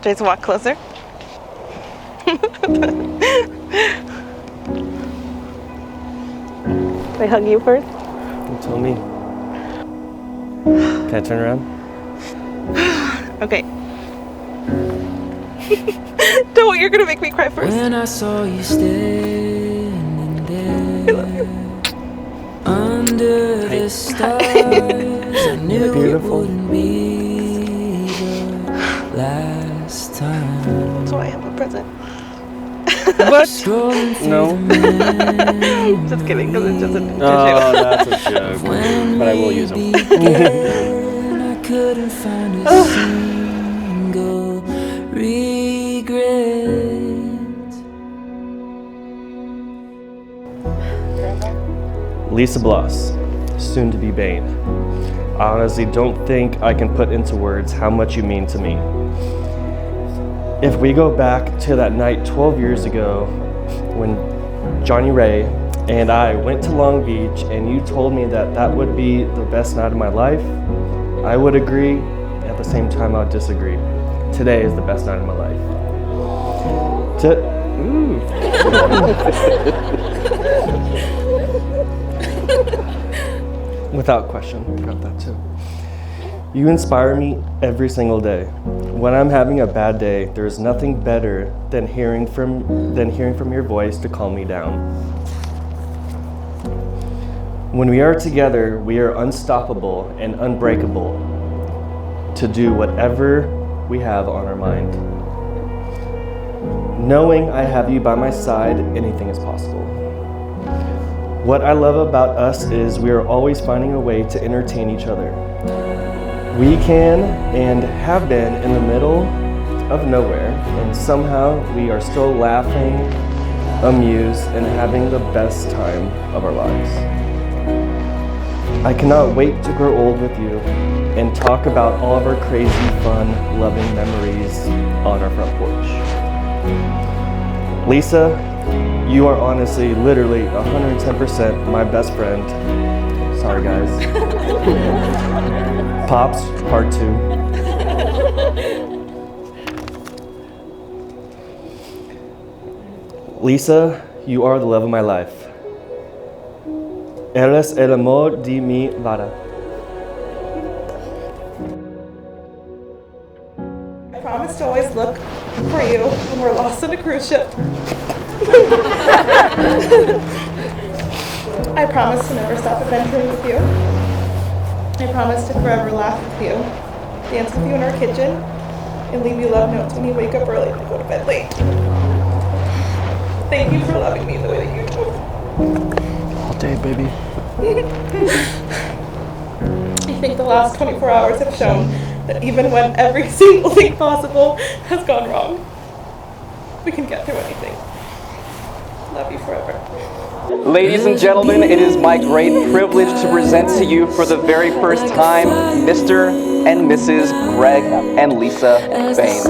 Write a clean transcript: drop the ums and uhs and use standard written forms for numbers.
Jason, walk closer. Can I hug you first? You tell me. Can I turn around? Okay. Don't, you're gonna make me cry first. When I saw you standing there under the stars, I knew it wouldn't be the last time. That's why I have a present. What? No. Just kidding, because it's just a tissue. Oh, that's a joke. But I will use them. I couldn't find a single regret. Lisa Bloss, soon to be Bane. I honestly don't think I can put into words how much you mean to me. If we go back to that night 12 years ago when Johnny Ray and I went to Long Beach and you told me that that would be the best night of my life, I would agree. At the same time, I would disagree. Today is the best night of my life. Without question, got that too. You inspire me every single day. When I'm having a bad day, there's nothing better than hearing from your voice to calm me down. When we are together, we are unstoppable and unbreakable to do whatever we have on our mind. Knowing I have you by my side, anything is possible. What I love about us is we are always finding a way to entertain each other. We can and have been in the middle of nowhere, and somehow we are still laughing, amused, and having the best time of our lives. I cannot wait to grow old with you and talk about all of our crazy, fun, loving memories on our front porch. Lisa, you are honestly, literally 110% my best friend. Sorry, guys. Pops, part 2. Lisa, you are the love of my life. Eres el amor de mi vida. I promise to always look for you when we're lost on a cruise ship. I promise to never stop adventuring with you. I promise to forever laugh with you, dance with you in our kitchen, and leave you love notes when you wake up early and go to bed late. Thank you for loving me the way that you do. All day, baby. I think the last 24 hours have shown that even when every single thing possible has gone wrong, we can get through anything. Love you forever. Ladies and gentlemen, it is my great privilege to present to you for the very first time Mr. and Mrs. Greg and Lisa Bain.